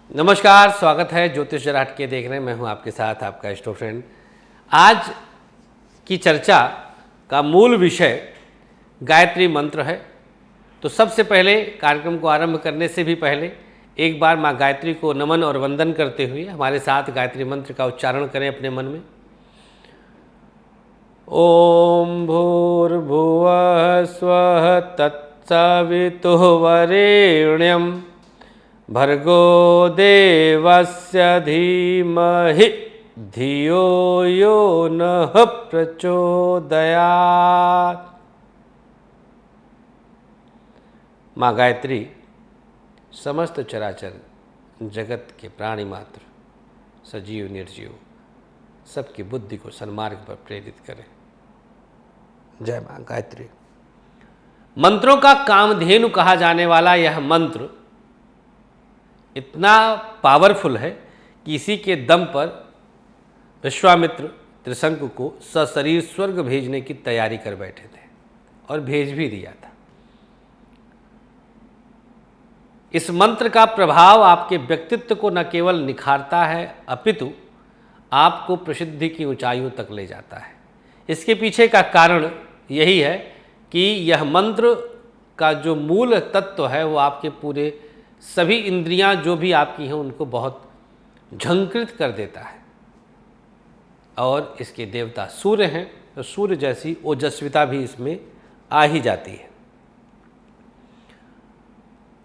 नमस्कार, स्वागत है ज्योतिष जरा हटके देख रहे हैं। मैं हूं आपके साथ आपका स्टो फ्रेंड। आज की चर्चा का मूल विषय गायत्री मंत्र है। तो सबसे पहले कार्यक्रम को आरंभ करने से भी पहले एक बार माँ गायत्री को नमन और वंदन करते हुए हमारे साथ गायत्री मंत्र का उच्चारण करें अपने मन में। ओम भूर्भुवः स्वः तत्सवितुर्वरेण्यं भर्गो देवस्य धीमहि धियो यो नः प्रचोदयात्। माँ गायत्री समस्त चराचर जगत के प्राणी मात्र, सजीव निर्जीव, सबकी बुद्धि को सन्मार्ग पर प्रेरित करें। जय माँ गायत्री। मंत्रों का कामधेनु कहा जाने वाला यह मंत्र इतना पावरफुल है कि इसी के दम पर विश्वामित्र त्रिशंकु को सशरीर स्वर्ग भेजने की तैयारी कर बैठे थे और भेज भी दिया था। इस मंत्र का प्रभाव आपके व्यक्तित्व को न केवल निखारता है अपितु आपको प्रसिद्धि की ऊंचाइयों तक ले जाता है। इसके पीछे का कारण यही है कि यह मंत्र का जो मूल तत्व है वो आपके पूरे सभी इंद्रियां जो भी आपकी हैं उनको बहुत झंकृत कर देता है। और इसके देवता सूर्य हैं, तो सूर्य जैसी ओजस्विता भी इसमें आ ही जाती है।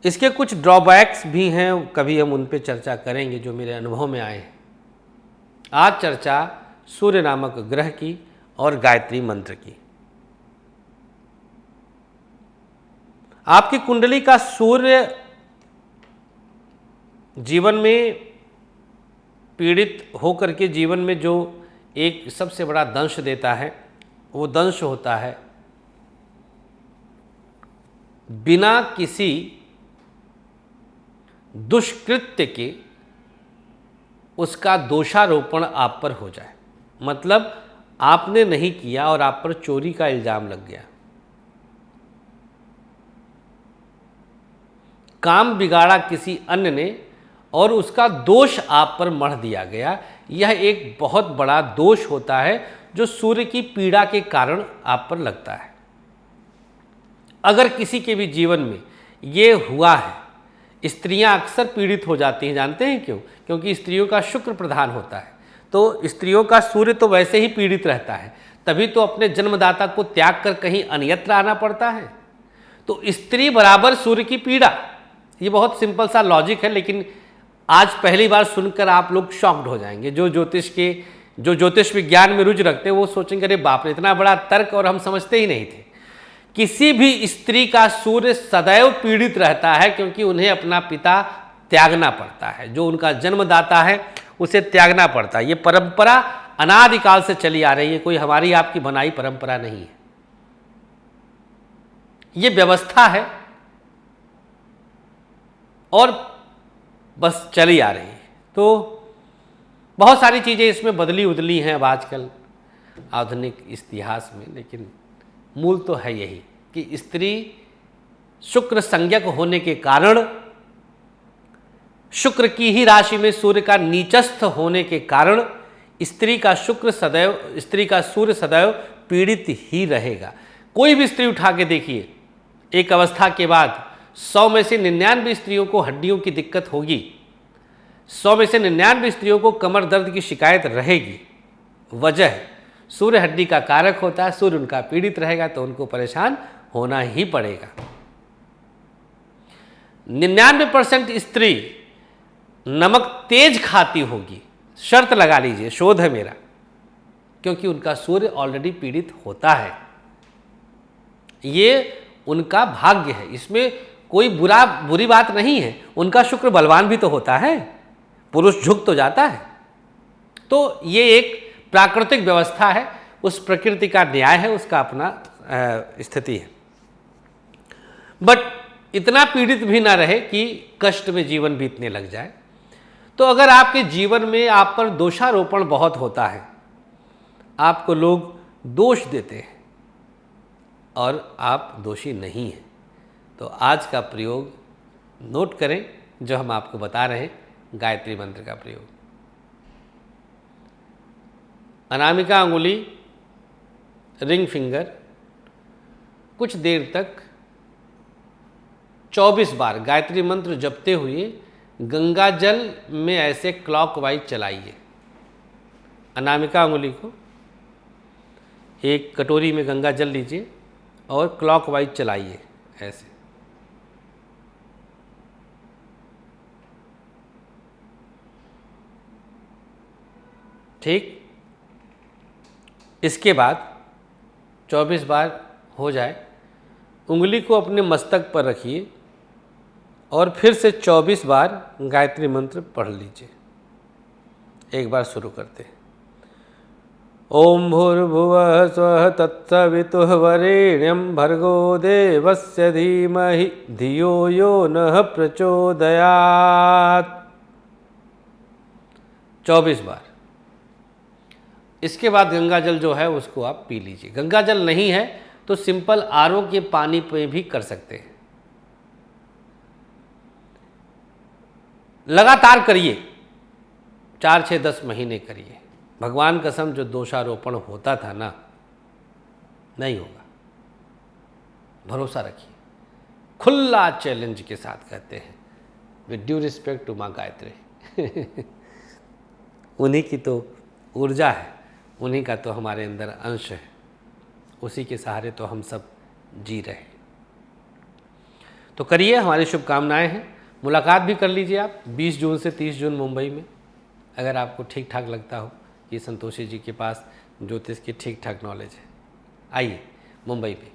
इसके कुछ ड्रॉबैक्स भी हैं, कभी हम उन पे चर्चा करेंगे जो मेरे अनुभव में आए हैं। आज चर्चा सूर्य नामक ग्रह की और गायत्री मंत्र की। आपकी कुंडली का सूर्य जीवन में पीड़ित होकर के जीवन में जो एक सबसे बड़ा दंश देता है वो दंश होता है बिना किसी दुष्कृत्य के उसका दोषारोपण आप पर हो जाए। मतलब आपने नहीं किया और आप पर चोरी का इल्जाम लग गया, काम बिगाड़ा किसी अन्य ने और उसका दोष आप पर मढ़ दिया गया। यह एक बहुत बड़ा दोष होता है जो सूर्य की पीड़ा के कारण आप पर लगता है। अगर किसी के भी जीवन में ये हुआ है, स्त्रियां अक्सर पीड़ित हो जाती हैं। जानते हैं क्यों? क्योंकि स्त्रियों का शुक्र प्रधान होता है, तो स्त्रियों का सूर्य तो वैसे ही पीड़ित रहता है, तभी तो अपने जन्मदाता को त्याग कर कहीं अन्यत्र आना पड़ता है। तो स्त्री बराबर सूर्य की पीड़ा, ये बहुत सिंपल सा लॉजिक है, लेकिन आज पहली बार सुनकर आप लोग शॉक्ड हो जाएंगे। जो ज्योतिष विज्ञान में रुचि रखते हैं वो सोचेंगे अरे बाप रे, इतना बड़ा तर्क और हम समझते ही नहीं थे। किसी भी स्त्री का सूर्य सदैव पीड़ित रहता है क्योंकि उन्हें अपना पिता त्यागना पड़ता है, जो उनका जन्मदाता है उसे त्यागना पड़ता है। ये परंपरा अनादिकाल से चली आ रही है, कोई हमारी आपकी बनाई परंपरा नहीं है। ये व्यवस्था है और बस चली आ रही है। तो बहुत सारी चीज़ें इसमें बदली उदली हैं अब आजकल आधुनिक इतिहास में, लेकिन मूल तो है यही कि स्त्री शुक्र संज्ञक होने के कारण, शुक्र की ही राशि में सूर्य का नीचस्थ होने के कारण स्त्री का सूर्य सदैव पीड़ित ही रहेगा। कोई भी स्त्री उठा के देखिए, एक अवस्था के बाद 100 में से 99 स्त्रियों को हड्डियों की दिक्कत होगी, 100 में से 99 स्त्रियों को कमर दर्द की शिकायत रहेगी। वजह सूर्य हड्डी का कारक होता है, सूर्य उनका पीड़ित रहेगा तो उनको परेशान होना ही पड़ेगा। 99% स्त्री नमक तेज खाती होगी, शर्त लगा लीजिए, शोध है मेरा, क्योंकि उनका सूर्य ऑलरेडी पीड़ित होता है। ये उनका भाग्य है, इसमें कोई बुरी बात नहीं है। उनका शुक्र बलवान भी तो होता है, पुरुष झुक तो जाता है। तो ये एक प्राकृतिक व्यवस्था है, उस प्रकृति का न्याय है, उसका अपना स्थिति है। बट इतना पीड़ित भी ना रहे कि कष्ट में जीवन बीतने लग जाए। तो अगर आपके जीवन में आप पर दोषारोपण बहुत होता है, आपको लोग दोष देते हैं और आप दोषी नहीं हैं, तो आज का प्रयोग नोट करें जो हम आपको बता रहे हैं, गायत्री मंत्र का प्रयोग। अनामिका अंगुली, रिंग फिंगर, कुछ देर तक 24 बार गायत्री मंत्र जपते हुए गंगा जल में ऐसे क्लॉकवाइज चलाइए। अनामिका अंगुली को एक कटोरी में गंगा जल लीजिए और क्लॉकवाइज चलाइए ऐसे। ठीक, इसके बाद 24 बार हो जाए, उंगली को अपने मस्तक पर रखिए और फिर से 24 बार गायत्री मंत्र पढ़ लीजिए। एक बार शुरू करते हैं। ओम भूर्भुवः स्वः तत्सवितुः वरेण्यं भर्गो देवस्य धीमहि धियो यो नः प्रचोदयात्। 24 बार। इसके बाद गंगा जल जो है उसको आप पी लीजिए। गंगा जल नहीं है तो सिंपल आरओ के पानी पे भी कर सकते हैं। लगातार करिए, 4, 6, 10 महीने करिए। भगवान कसम जो दोषारोपण होता था ना, नहीं होगा, भरोसा रखिए। खुला चैलेंज के साथ कहते हैं, विद ड्यू रिस्पेक्ट टू माँ गायत्री। उन्हीं की तो ऊर्जा है, उन्हीं का तो हमारे अंदर अंश है, उसी के सहारे तो हम सब जी रहे हैं। तो करिए, हमारी शुभकामनाएं हैं। मुलाकात भी कर लीजिए आप 20 जून से 30 जून मुंबई में, अगर आपको ठीक ठाक लगता हो कि संतोषी जी के पास ज्योतिष की ठीक ठाक नॉलेज है। आइए मुंबई में,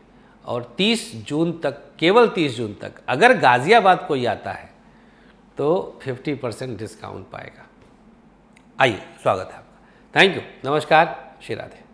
और 30 जून तक, केवल 30 जून तक अगर गाज़ियाबाद कोई आता है तो 50% डिस्काउंट पाएगा। आइए, स्वागत है आपका। थैंक यू, नमस्कार, श्री राधे।